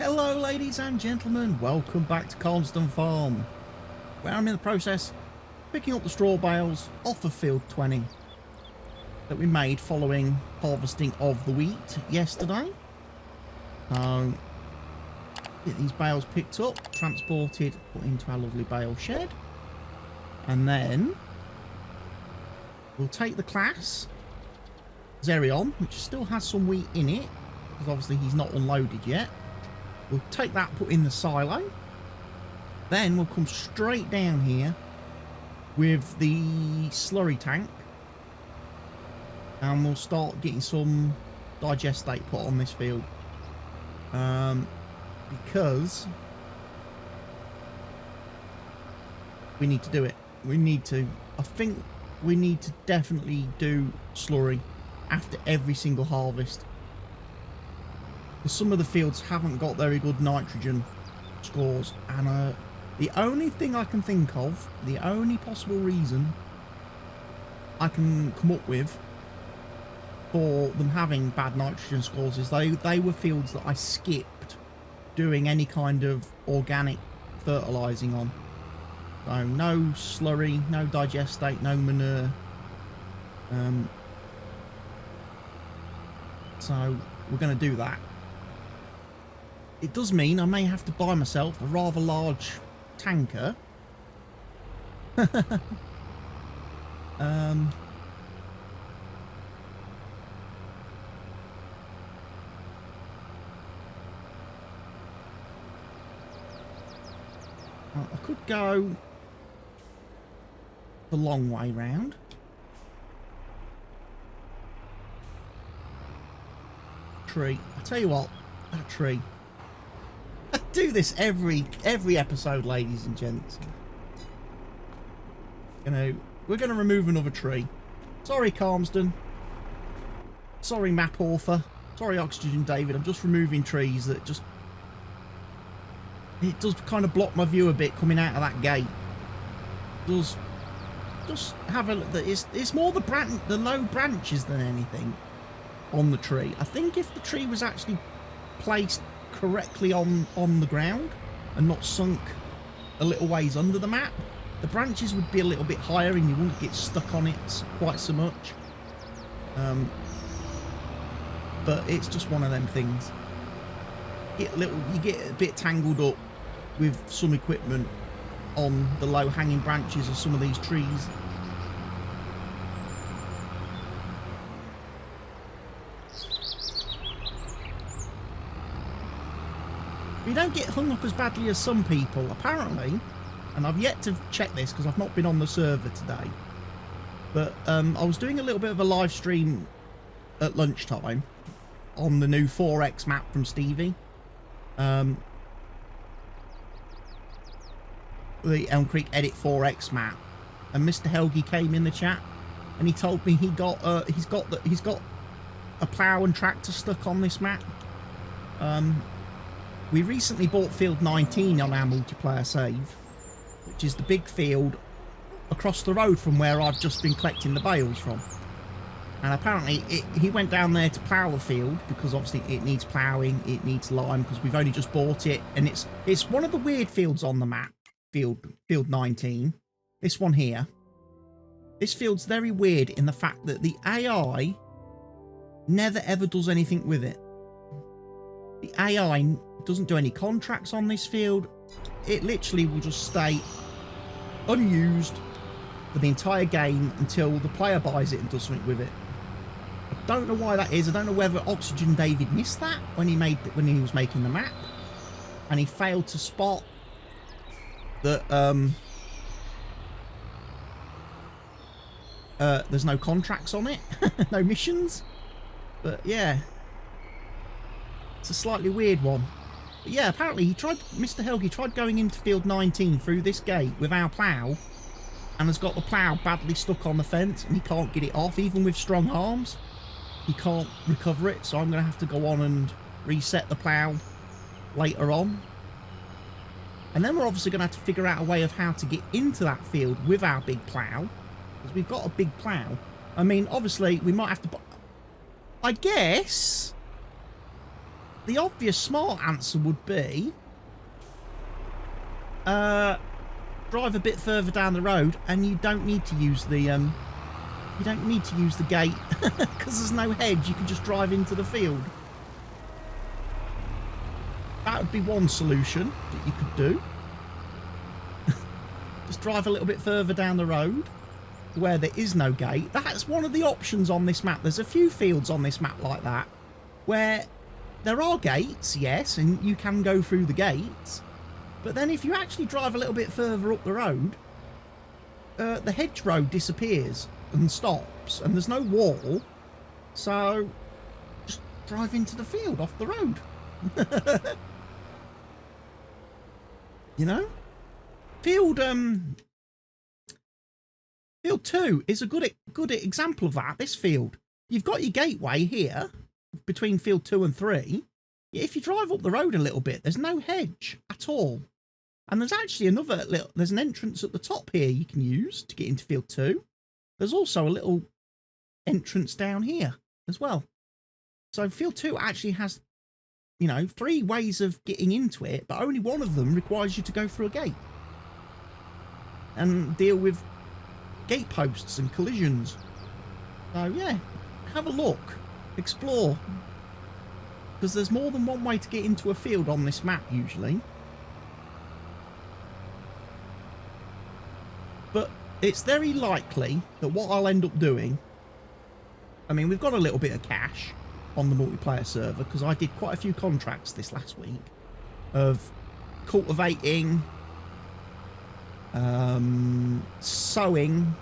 Hello ladies and gentlemen, welcome back to Calmsden Farm, where I'm in the process of picking up the straw bales off of field 20 that we made following harvesting of the wheat yesterday. Get these bales picked up, transported, put into our lovely bale shed, and then we'll take the class Xerion, which still has some wheat in it, because obviously he's not unloaded yet. We'll take that, put in the silo. Then we'll come straight down here with the slurry tank. And we'll start getting some digestate put on this field. Because we need to do it. I think we need to definitely do slurry after every single harvest. Some of the fields haven't got very good nitrogen scores, and the only thing I can think of, the only possible reason I can come up with for them having bad nitrogen scores is they were fields that I skipped doing any kind of organic fertilising on. So no slurry, no digestate, no manure. So we're going to do that. It does mean I may have to buy myself a rather large tanker. I could go the long way round. Tree. I tell you what, that tree. I do this every episode, ladies and gents. We're gonna remove another tree. Sorry, Calmsden. Sorry, map author. Sorry, Oxygen David. I'm just removing trees that just... It does kind of block my view a bit coming out of that gate. It does just have a... It's more the low branches than anything on the tree. I think if the tree was actually placed correctly on the ground and not sunk a little ways under the map, the branches would be a little bit higher and you wouldn't get stuck on it quite so much. But it's just one of them things. You get a bit tangled up with some equipment on the low hanging branches of some of these trees. We don't get hung up as badly as some people, apparently, and I've yet to check this because I've not been on the server today, but I was doing a little bit of a live stream at lunchtime on the new 4X map from Stevie, the Elm Creek Edit 4X map, and Mr. Helgi came in the chat and he told me he's got a plough and tractor stuck on this map. We recently bought field 19 on our multiplayer save, which is the big field across the road from where I've just been collecting the bales from. And apparently he went down there to plough the field because obviously it needs ploughing, it needs lime because we've only just bought it, and it's one of the weird fields on the map, field 19. This one here. This field's very weird in the fact that the AI never ever does anything with it. The AI doesn't do any contracts on this field. It literally will just stay unused for the entire game until the player buys it and does something with it. I don't know why that is. I don't know whether Oxygen David missed that when he was making the map, and he failed to spot that there's no contracts on it, no missions. But yeah. It's a slightly weird one. But yeah, apparently Mr. Helgi tried going into field 19 through this gate with our plough and has got the plough badly stuck on the fence and he can't get it off, even with strong arms. He can't recover it, so I'm going to have to go on and reset the plough later on. And then we're obviously going to have to figure out a way of how to get into that field with our big plough, because we've got a big plough. I mean, obviously, we might have to... I guess the obvious smart answer would be drive a bit further down the road, and you don't need to use the gate because there's no hedge. You can just drive into the field. That would be one solution that you could do. Just drive a little bit further down the road where there is no gate. That's one of the options on this map. There's a few fields on this map like that where there are gates, yes, and you can go through the gates. But then if you actually drive a little bit further up the road, the hedgerow disappears and stops, and there's no wall. So just drive into the field off the road. You know? Field 2 is a good example of that. This field, you've got your gateway here between field 2 and 3. If you drive up the road a little bit, there's no hedge at all, and there's actually there's an entrance at the top here you can use to get into field 2. There's also a little entrance down here as well. So field 2 actually has, you know, 3 ways of getting into it, but only one of them requires you to go through a gate and deal with gate posts and collisions. So yeah, have a look, explore, because there's more than one way to get into a field on this map usually. But it's very likely that what I'll end up doing, I mean, we've got a little bit of cash on the multiplayer server because I did quite a few contracts this last week of cultivating, sowing,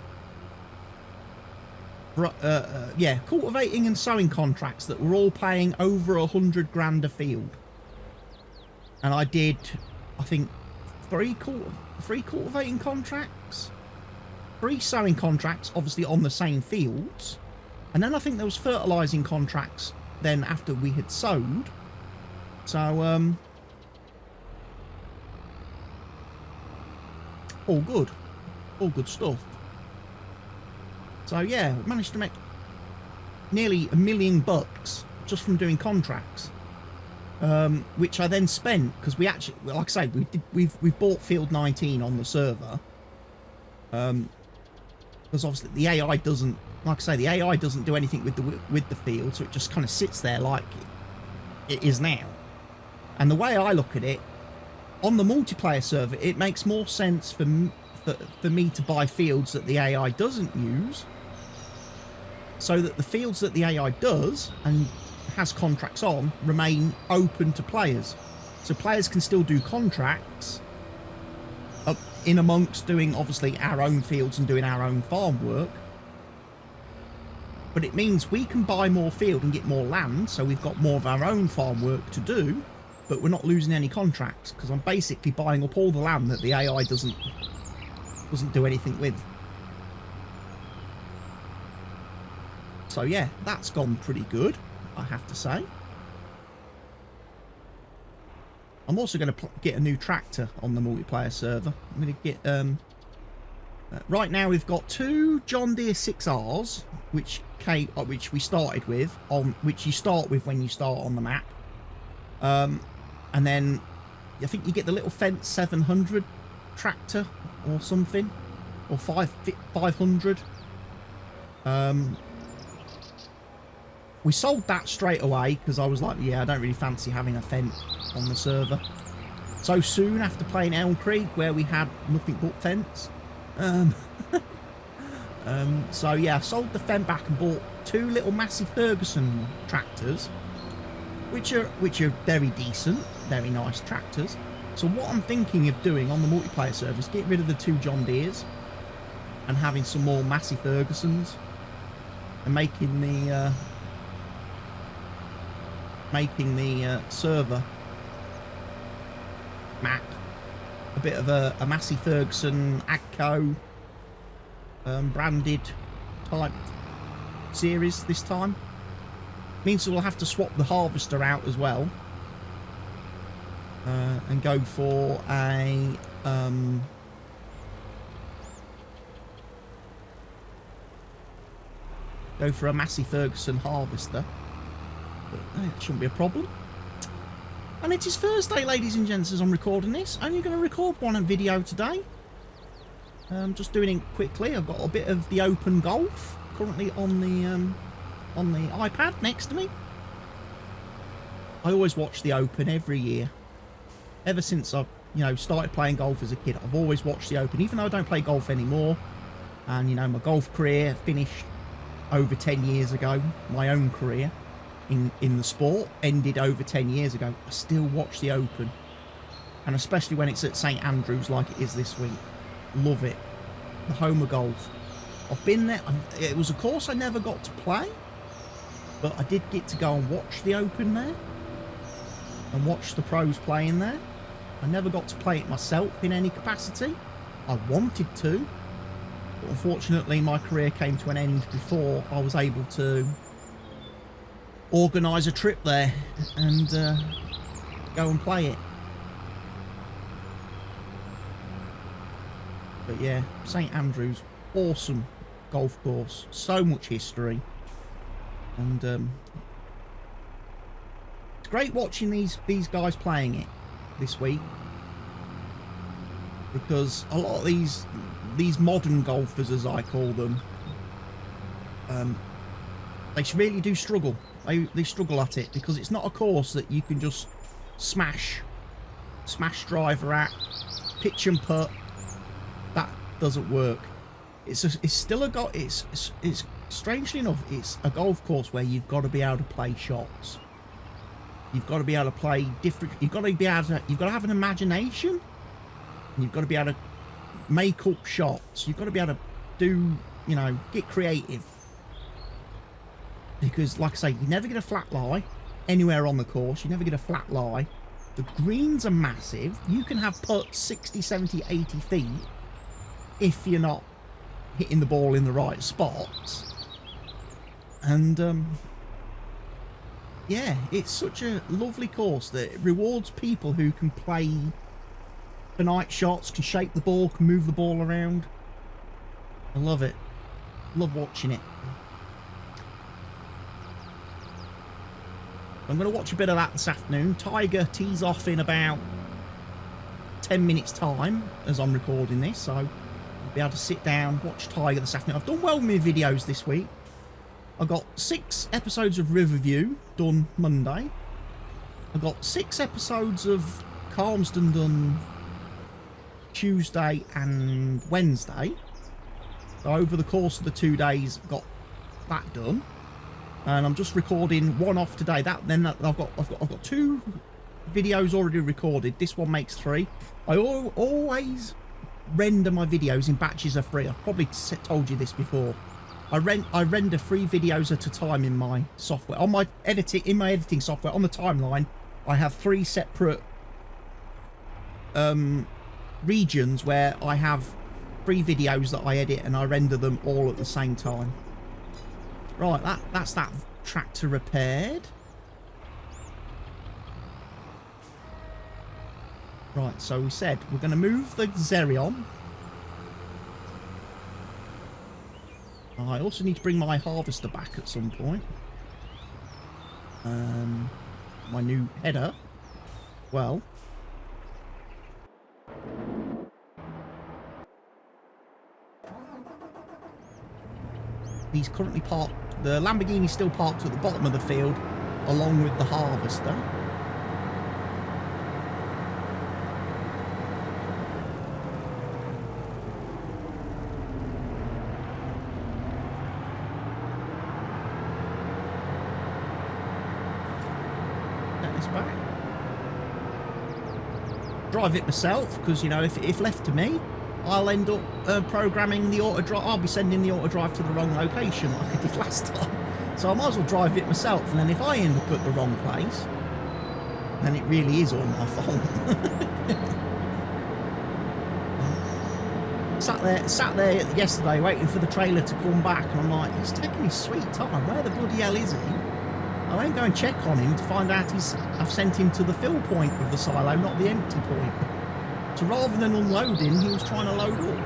cultivating and sowing contracts that were all paying over 100 grand a field. And I did, I think, 3 cultivating contracts, 3 sowing contracts, obviously on the same fields, and then I think there was fertilising contracts then after we had sowed. So all good stuff. So yeah, managed to make nearly $1 million just from doing contracts, which I then spent because we actually, like I say, we've bought field 19 on the server, because obviously the AI doesn't, like I say, the AI doesn't do anything with the field, so it just kind of sits there like it is now. And the way I look at it, on the multiplayer server, it makes more sense for me to buy fields that the AI doesn't use, so that the fields that the AI does and has contracts on remain open to players. So players can still do contracts up in amongst doing obviously our own fields and doing our own farm work. But it means we can buy more field and get more land, so we've got more of our own farm work to do, but we're not losing any contracts because I'm basically buying up all the land that the AI doesn't do anything with. So yeah, that's gone pretty good, I have to say. I'm also going to get a new tractor on the multiplayer server. I'm going to get right now we've got 2 John Deere 6Rs, which we started with, on which you start with when you start on the map. And then I think you get the little Fence 700 tractor or something, or 500. We sold that straight away because I was like, yeah, I don't really fancy having a Fence on the server so soon after playing Elm Creek, where we had nothing but Fence. So yeah, I sold the Fence back and bought 2 little Massey Ferguson tractors, which are very decent, very nice tractors. So what I'm thinking of doing on the multiplayer server is get rid of the 2 John Deeres and having some more Massey Fergusons, and making the server map a bit of a Massey Ferguson AGCO branded type series this time. Means we'll have to swap the harvester out as well, and go for a Massey Ferguson harvester. But that shouldn't be a problem. And it is Thursday, ladies and gents, as I'm recording this. Only going to record one video today. Just doing it quickly. I've got a bit of the Open Golf currently on the iPad next to me. I always watch the Open every year. Ever since I've, started playing golf as a kid, I've always watched the Open, even though I don't play golf anymore. And, my golf career finished over 10 years ago. My own career in the sport ended over 10 years ago. I still watch the Open, and especially when it's at St Andrews like it is this week. Love it. The home of golf. I've been there. It was a course I never got to play, but I did get to go and watch the Open there and watch the pros playing there. I never got to play it myself in any capacity. I wanted to, but unfortunately my career came to an end before I was able to organise a trip there and go and play it. But yeah, St Andrews, awesome golf course, so much history, and it's great watching these guys playing it this week, because a lot of these modern golfers, as I call them, they really do struggle. They struggle at it, because it's not a course that you can just smash driver at, pitch and putt. That doesn't work. It's still a it's strangely enough, it's a golf course where you've got to be able to play shots. You've got to be able to play different. You've got to have an imagination. And you've got to be able to make up shots. You've got to be able to do, get creative. Because, like I say, you never get a flat lie anywhere on the course. You never get a flat lie. The greens are massive. You can have putts 60, 70, 80 feet if you're not hitting the ball in the right spots. And, yeah, it's such a lovely course that rewards people who can play for night shots, can shake the ball, can move the ball around. I love it. Love watching it. I'm going to watch a bit of that this afternoon. Tiger tees off in about 10 minutes time as I'm recording this, so I'll be able to sit down, watch Tiger this afternoon. I've done well with my videos this week. I got 6 episodes of Riverview done Monday. I got 6 episodes of Calmsden done Tuesday and Wednesday. So over the course of the 2 days, got that done. And I'm just recording one off today. I've got 2 videos already recorded. This one makes 3. I always render my videos in batches of 3. I've probably told you this before. I render 3 videos at a time in my software. In my editing software, on the timeline, I have 3 separate regions where I have 3 videos that I edit, and I render them all at the same time. Right, that's that tractor repaired. Right, so we said we're going to move the Xerion. I also need to bring my harvester back at some point. My new header. Well. He's currently parked. The Lamborghini's still parked at the bottom of the field, along with the harvester. Get this back. Drive it myself, because if left to me, I'll end up programming the auto drive. I'll be sending the auto drive to the wrong location like I did last time. So I might as well drive it myself, and then if I end up at the wrong place, then it really is all my fault. Sat there yesterday waiting for the trailer to come back, and I'm like, he's taking his sweet time. Where the bloody hell is he? I won't go and check on him to find out I've sent him to the fill point of the silo, not the empty point. So rather than unloading, he was trying to load up.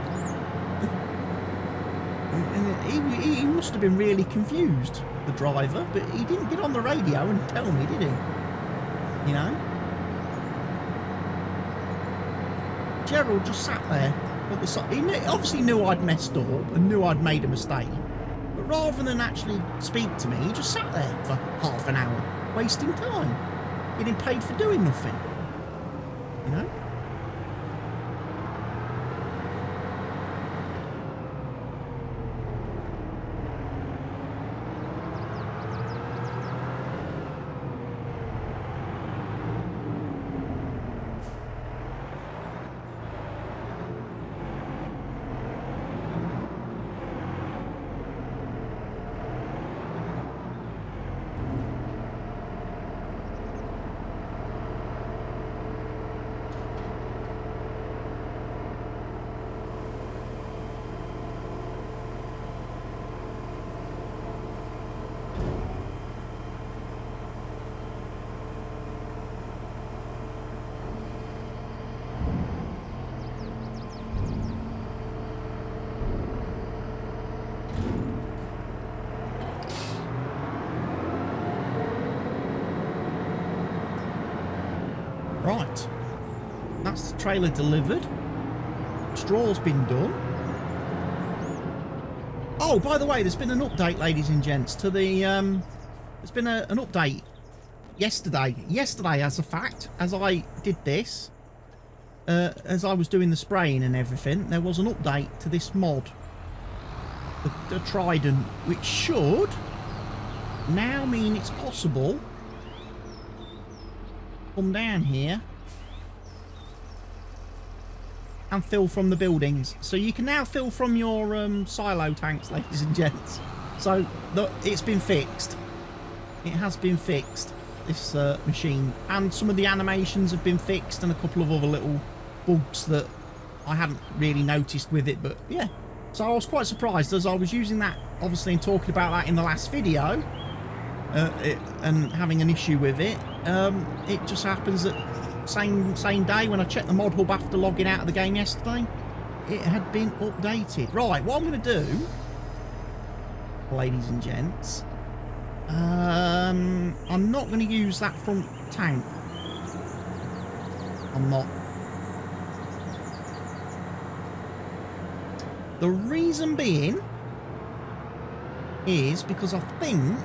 And he must have been really confused, the driver, but he didn't get on the radio and tell me, did he? Gerald just sat there at the side. He obviously knew I'd messed up and knew I'd made a mistake. But rather than actually speak to me, he just sat there for half an hour, wasting time, getting paid for doing nothing. You know? Right, that's the trailer delivered. Straw's been done. Oh, by the way, there's been an update, ladies and gents, to the there's been an update yesterday as a fact, as I did this, as I was doing the spraying and everything, there was an update to this mod, the Trident, which should now mean it's possible come down here and fill from the buildings. So you can now fill from your silo tanks, ladies and gents. So it's been fixed. It has been fixed, this machine, and some of the animations have been fixed and a couple of other little bugs that I hadn't really noticed with it. But yeah, so I was quite surprised as I was using that, obviously, and talking about that in the last video, and having an issue with it. It just happens that same day when I checked the mod hub after logging out of the game yesterday, it had been updated. Right, what I'm going to do, ladies and gents, I'm not going to use that front tank. I'm not. The reason being is because I think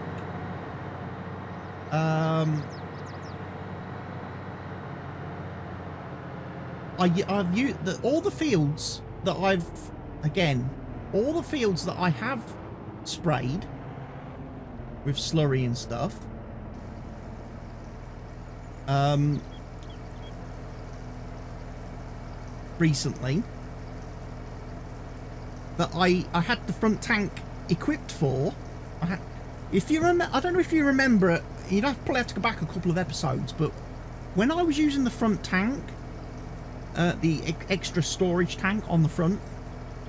I've used all the fields that all the fields that I have sprayed with slurry and stuff, recently, that I had the front tank equipped for. If you remember, I don't know if you remember it, you'd probably have to go back a couple of episodes, but when I was using the front tank, the extra storage tank on the front,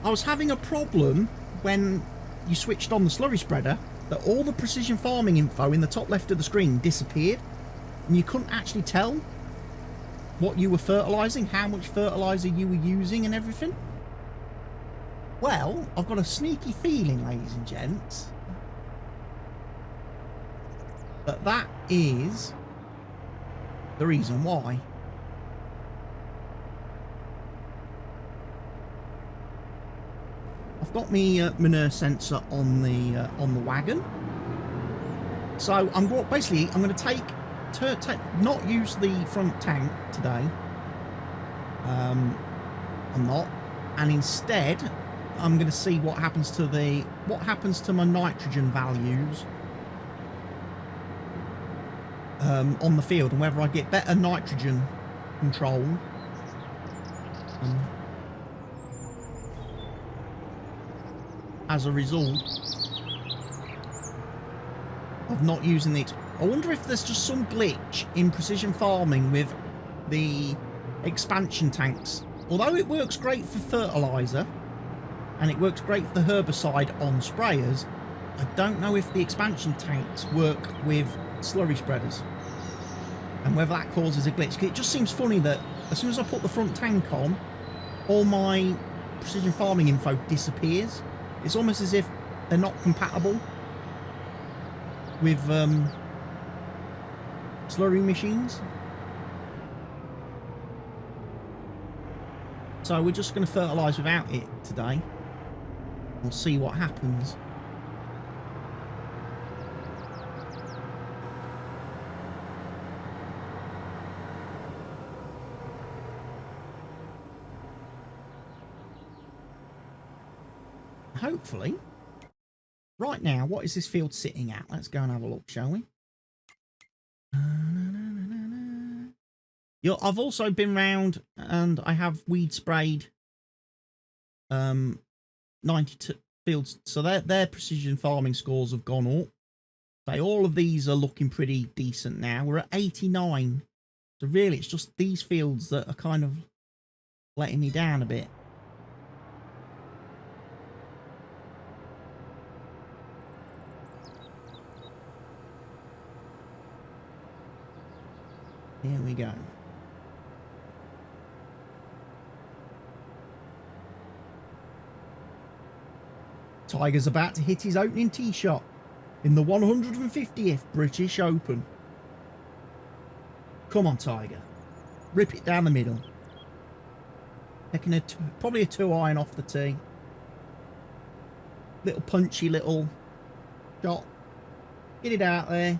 I was having a problem when you switched on the slurry spreader, that all the precision farming info in the top left of the screen disappeared, and you couldn't actually tell what you were fertilizing, how much fertilizer you were using and everything. Well, I've got a sneaky feeling, ladies and gents, that is the reason why. I've got my manure sensor on the wagon, so I'm going to not use the front tank today. I'm not, and instead I'm going to see what happens to my nitrogen values on the field, and whether I get better nitrogen control as a result of not using the... I wonder if there's just some glitch in precision farming with the expansion tanks. Although it works great for fertilizer and it works great for herbicide on sprayers, I don't know if the expansion tanks work with slurry spreaders, and whether that causes a glitch. It just seems funny that as soon as I put the front tank on, all my precision farming info disappears. It's almost as if they're not compatible with slurry machines. So we're just going to fertilise without it today. We'll see what happens. Hopefully. Right now, what is this field sitting at? Let's go and have a look, shall we? I've also been round and I have weed sprayed 92 fields, so their precision farming scores have gone up. So all of these are looking pretty decent now. We're at 89. So really, it's just these fields that are kind of letting me down a bit. Here we go. Tiger's about to hit his opening tee shot in the 150th British Open. Come on, Tiger. Rip it down the middle. Taking probably a 2-iron off the tee. Little punchy little shot. Get it out there.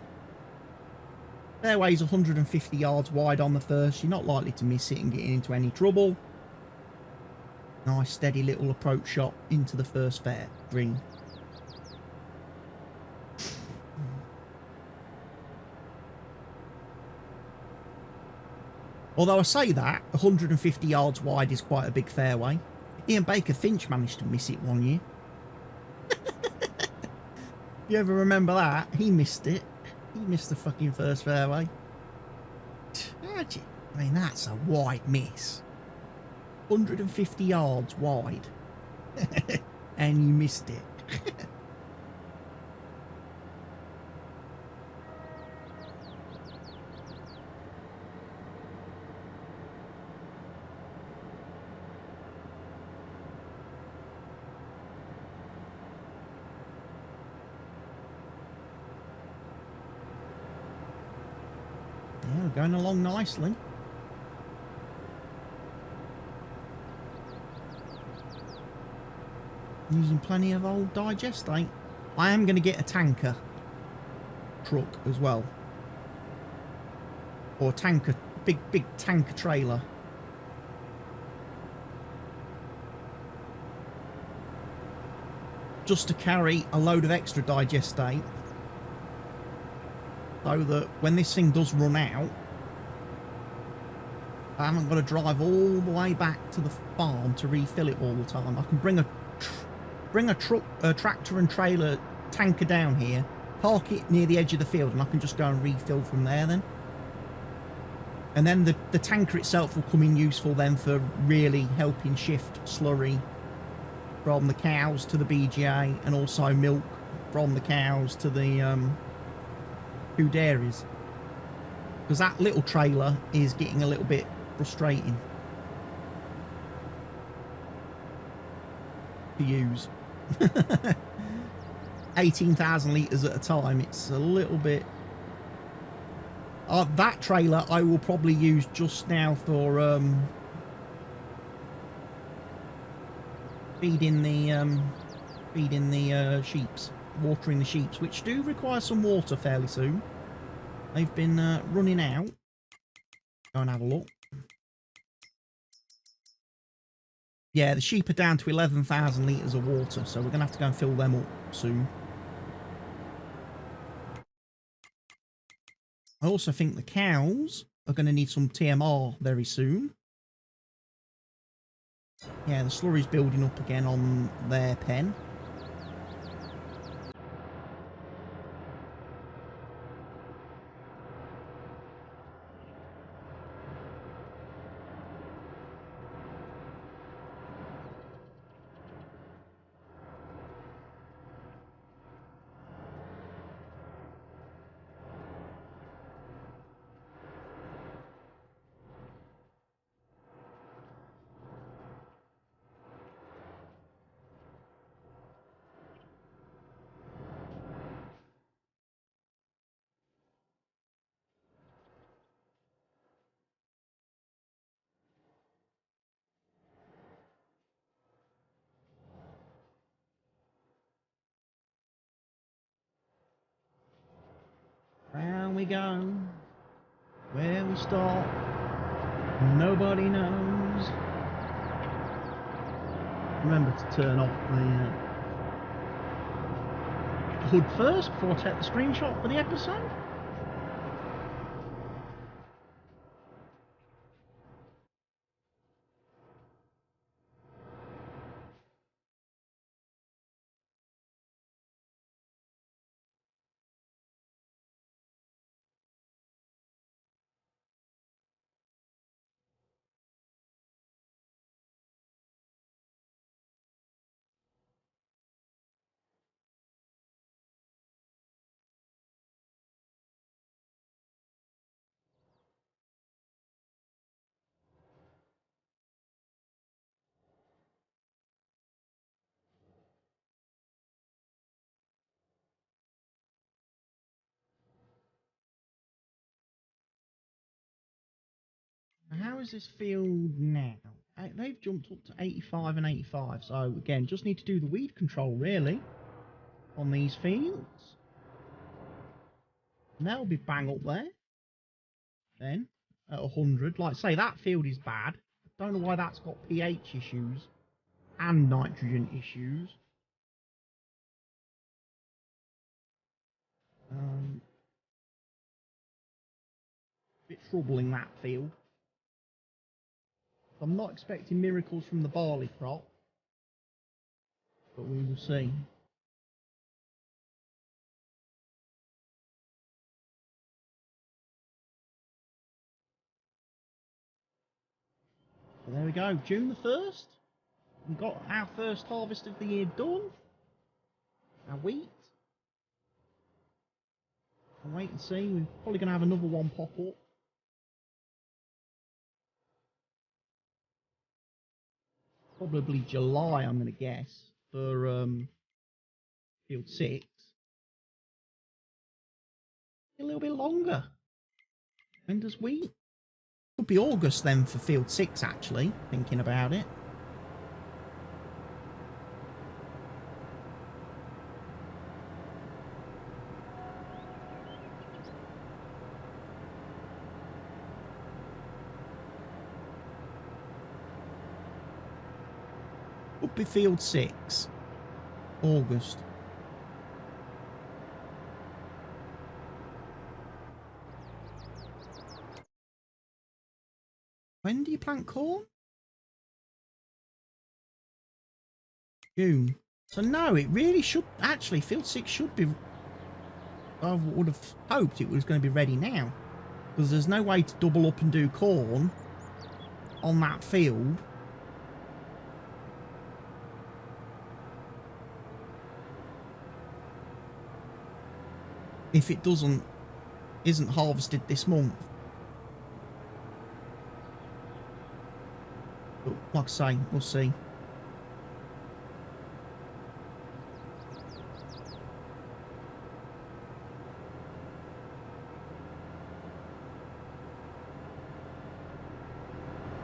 Fairway's 150 yards wide on the first. You're not likely to miss it and get into any trouble. Nice steady little approach shot into the first fair green. Although I say that, 150 yards wide is quite a big fairway. Ian Baker Finch managed to miss it one year. You ever remember that? He missed it. He missed the fucking first fairway. I mean, that's a wide miss. 150 yards wide. And you missed it. Yeah, we're going along nicely. Using plenty of old digestate. I am going to get a tanker truck as well, or a tanker, big tanker trailer. Just to carry a load of extra digestate, so that when this thing does run out, I haven't got to drive all the way back to the farm to refill it all the time. I can bring a tractor and trailer tanker down here, park it near the edge of the field, and I can just go and refill from there then. And then the tanker itself will come in useful then for really helping shift slurry from the cows to the BGA, and also milk from the cows to the two dairies. Because that little trailer is getting a little bit frustrating to use. 18,000 litres at a time, it's a little bit... that trailer I will probably use just now for feeding the sheeps, watering the sheeps, which do require some water fairly soon. They've been running out. Go and have a look. Yeah, the sheep are down to 11,000 litres of water, so we're going to have to go and fill them up soon. I also think the cows are going to need some TMR very soon. Yeah, the slurry's building up again on their pen. Round we go. Where we start, nobody knows. Remember to turn off the hood first before I take the screenshot for the episode. How is this field now? They've jumped up to 85 and 85, so again, just need to do the weed control really on these fields. And they'll be bang up there then at 100. Like I say, that field is bad. Don't know why that's got pH issues and nitrogen issues. Bit troubling, that field. I'm not expecting miracles from the barley crop, but we will see. So there we go, June the 1st. We've got our first harvest of the year done. Our wheat. I'll wait and see. We're probably going to have another one pop up. Probably July, I'm going to guess, for field 6. A little bit longer. When does wheat? Could be August then for field 6, actually, thinking about it. Could be field 6. August. When do you plant corn? June. So no, it really should, actually, field 6 should be, I would have hoped it was going to be ready now. Because there's no way to double up and do corn on that field. If it isn't harvested this month. But like I say, we'll see.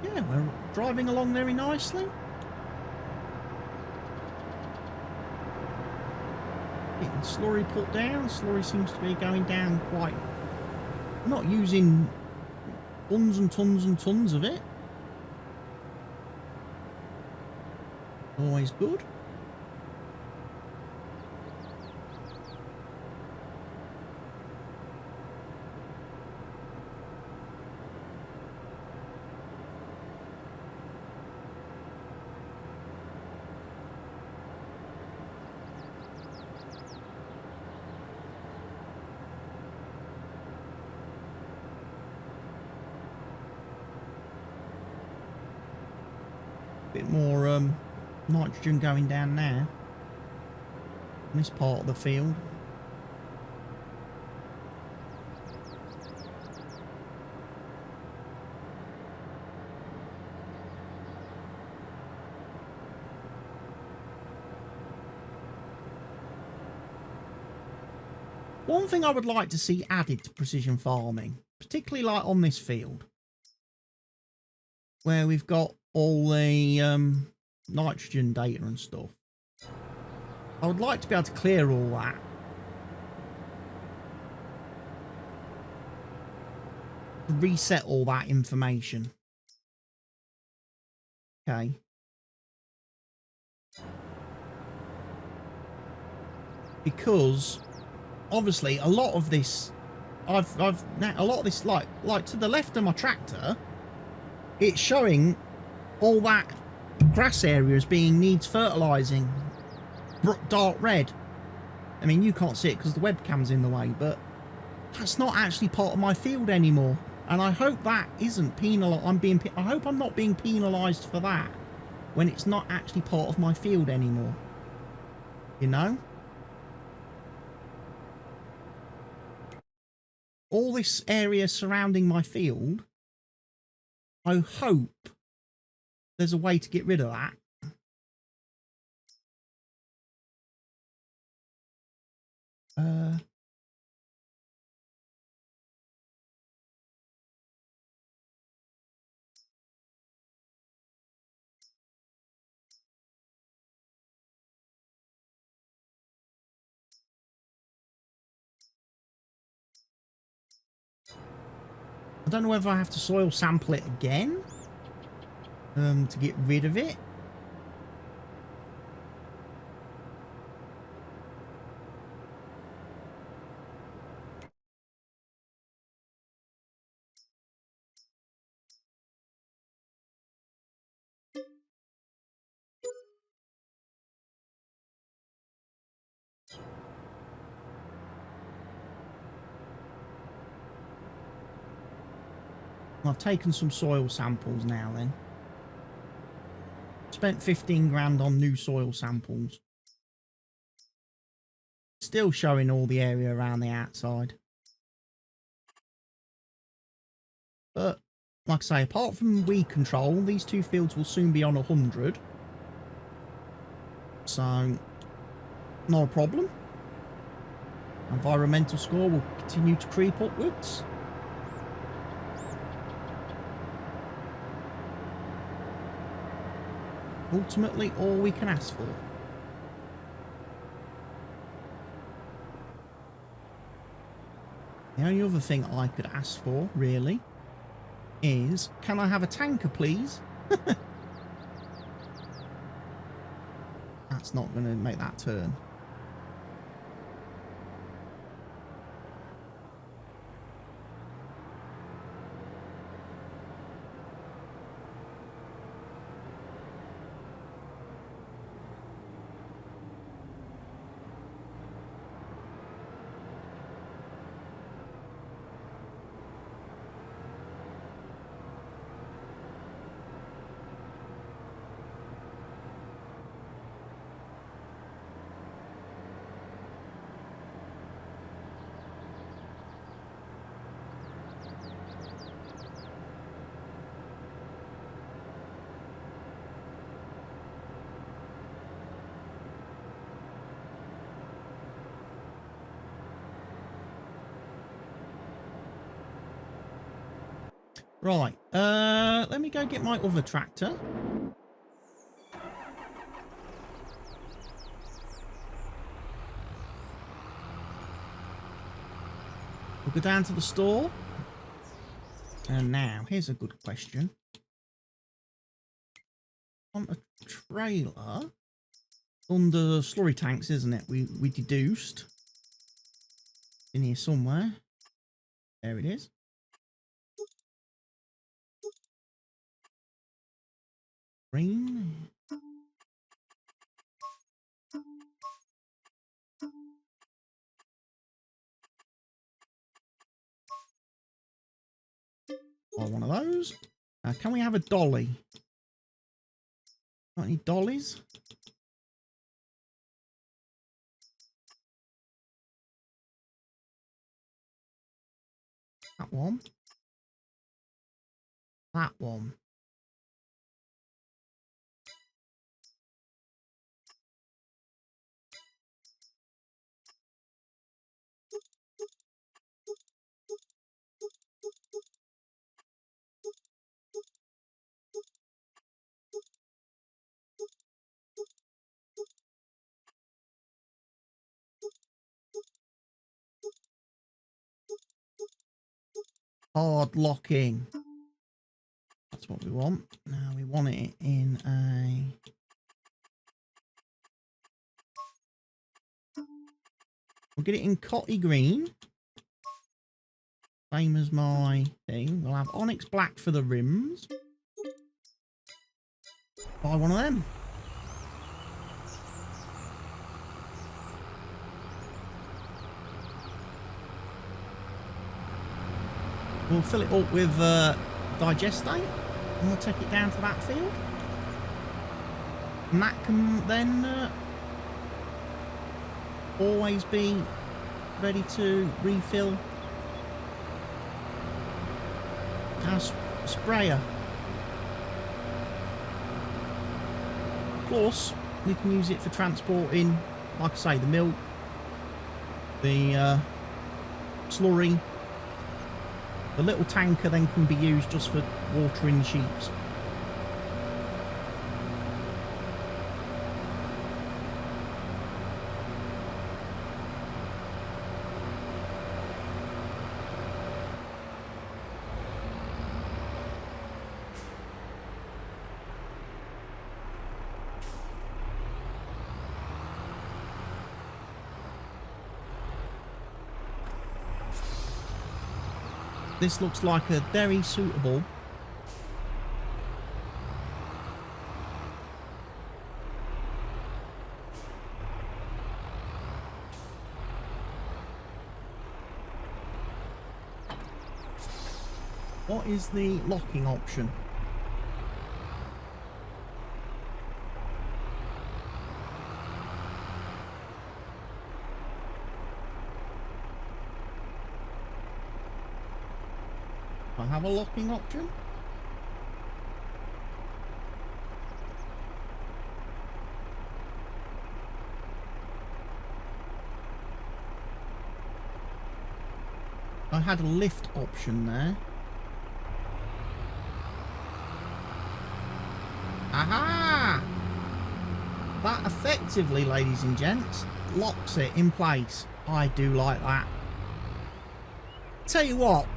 Yeah, we're driving along very nicely. Getting slurry put down. Slurry seems to be going down quite... not using tons and tons and tons of it. Always good. Bit more nitrogen going down now in this part of the field. One thing I would like to see added to precision farming, particularly like on this field, where we've got all the nitrogen data and stuff. I would like to be able to clear all that reset all that information. Okay. Because obviously a lot of this, a lot of this, like to the left of my tractor, it's showing all that grass area as being needs fertilizing, dark red. I mean, you can't see it because the webcam's in the way, but that's not actually part of my field anymore. And I hope that isn't penalised. I hope I'm not being penalised for that when it's not actually part of my field anymore. You know? All this area surrounding my field, I hope there's a way to get rid of that. I don't know whether I have to soil sample it again to get rid of it. I've taken some soil samples now then. Spent 15 grand on new soil samples. Still showing all the area around the outside. But, like I say, apart from weed control, these two fields will soon be on 100. So, not a problem. Environmental score will continue to creep upwards. Ultimately, all we can ask for. The only other thing I could ask for, really, is, can I have a tanker, please? That's not going to make that turn. Right, let me go get my other tractor. We'll go down to the store. And now, here's a good question. On a trailer, under slurry tanks, isn't it? We deduced. In here somewhere. There it is. Green. Or one of those. Can we have a dolly? Got any dollies? That one. That one. Hard locking. That's what we want. Now we want it in a... We'll get it in Cotty Green. Same as my thing. We'll have Onyx Black for the rims. Buy one of them. We'll fill it up with digestate and we'll take it down to that field. And that can then always be ready to refill our sprayer. Plus, we can use it for transporting, like I say, the milk, the slurry. The little tanker then can be used just for watering the sheep. This looks like a very suitable What is the locking option? Do I have a locking option? I had a lift option there. Aha! That effectively, ladies and gents, locks it in place. I do like that. Tell you what,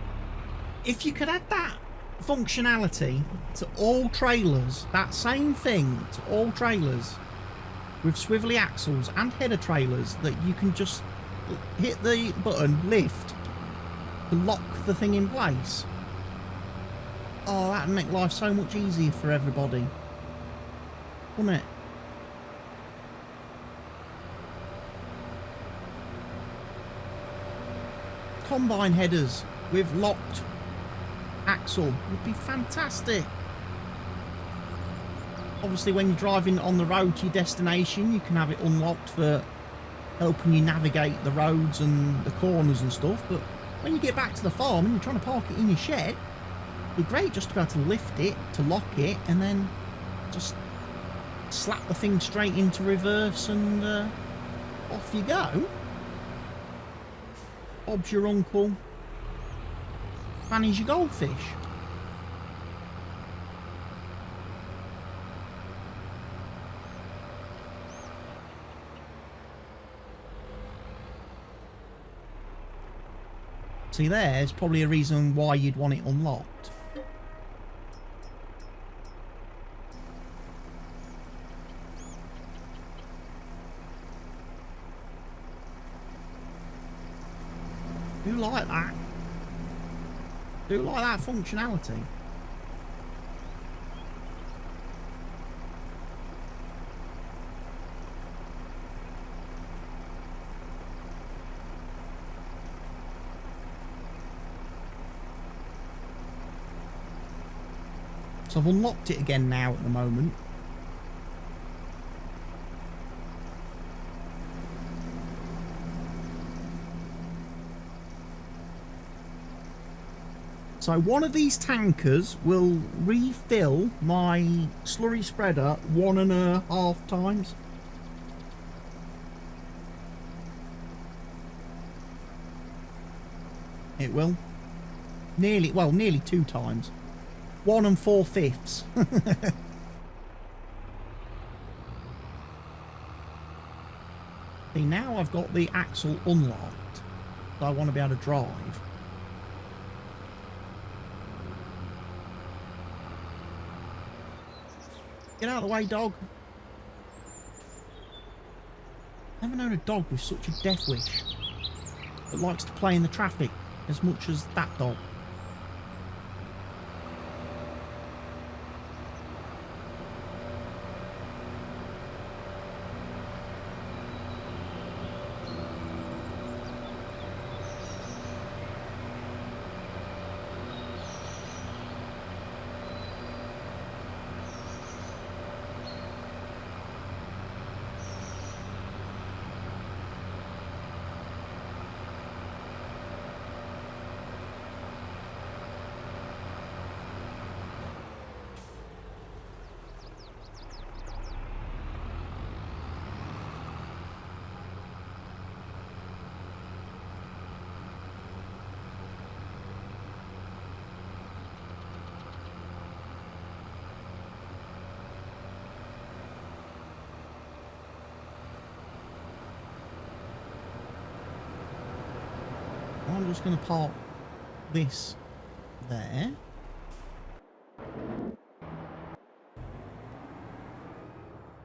if you could add that functionality to all trailers, that same thing to all trailers with swivelly axles and header trailers, that you can just hit the button, lift, to lock the thing in place. Oh, that'd make life so much easier for everybody, wouldn't it? Combine headers with locked axle would be fantastic. Obviously, when you're driving on the road to your destination, you can have it unlocked for helping you navigate the roads and the corners and stuff, but when you get back to the farm and you're trying to park it in your shed, it'd be great just to be able to lift it, to lock it, and then just slap the thing straight into reverse and off you go. Bob's your uncle, Fanny's your goldfish. See, there's probably a reason why you'd want it unlocked. Do like that. Do like that functionality. So I've unlocked it again now at the moment. So one of these tankers will refill my slurry spreader 1.5 times. It will. Nearly 2 times. 1 4/5. See, now I've got the axle unlocked, so I want to be able to drive. Get out of the way, dog. Never known a dog with such a death wish that likes to play in the traffic as much as that dog. I'm just going to park this there.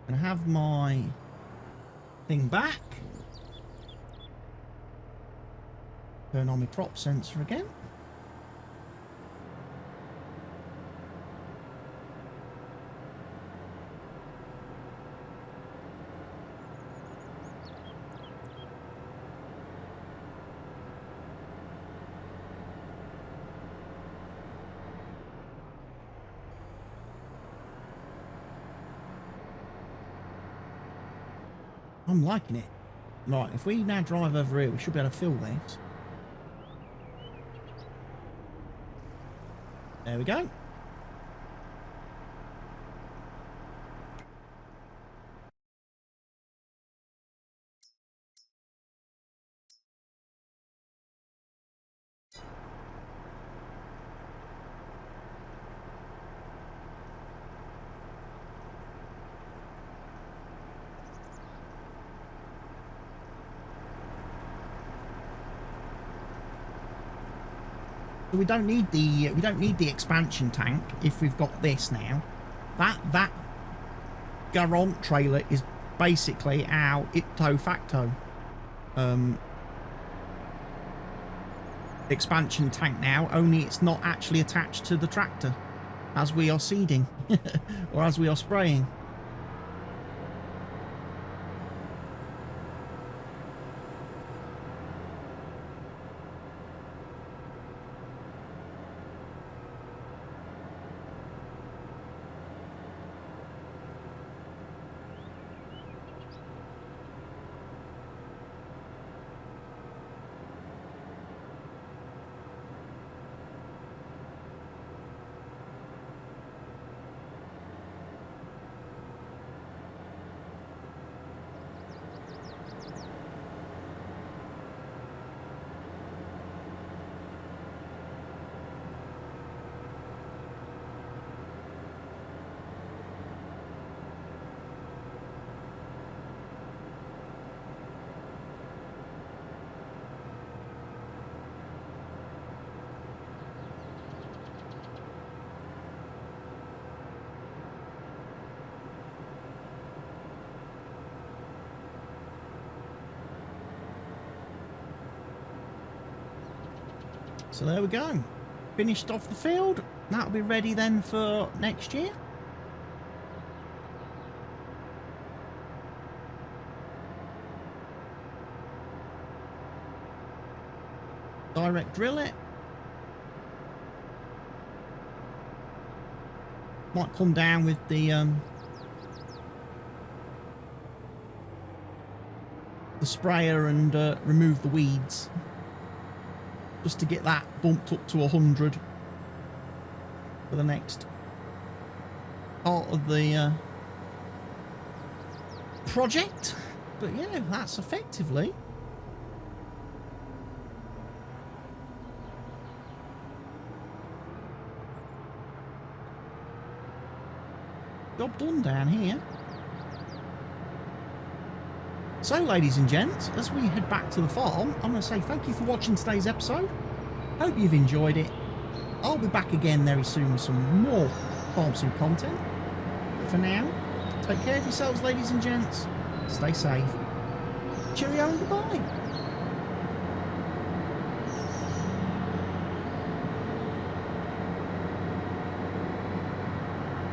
And have my thing back. Turn on my prop sensor again. I'm liking it. Right, if we now drive over here, we should be able to fill this. There we go. We don't need the expansion tank if we've got this now. That Garant trailer is basically our ipso facto expansion tank now, only it's not actually attached to the tractor as we are seeding or as we are spraying. So there we go. Finished off the field. That'll be ready then for next year. Direct drill it. Might come down with the sprayer and remove the weeds, just to get that bumped up to 100 for the next part of the project. But yeah, that's effectively job done down here. So, ladies and gents, as we head back to the farm, I'm going to say thank you for watching today's episode. Hope you've enjoyed it. I'll be back again very soon with some more Farm Sim content. But for now, take care of yourselves, ladies and gents. Stay safe. Cheerio and goodbye.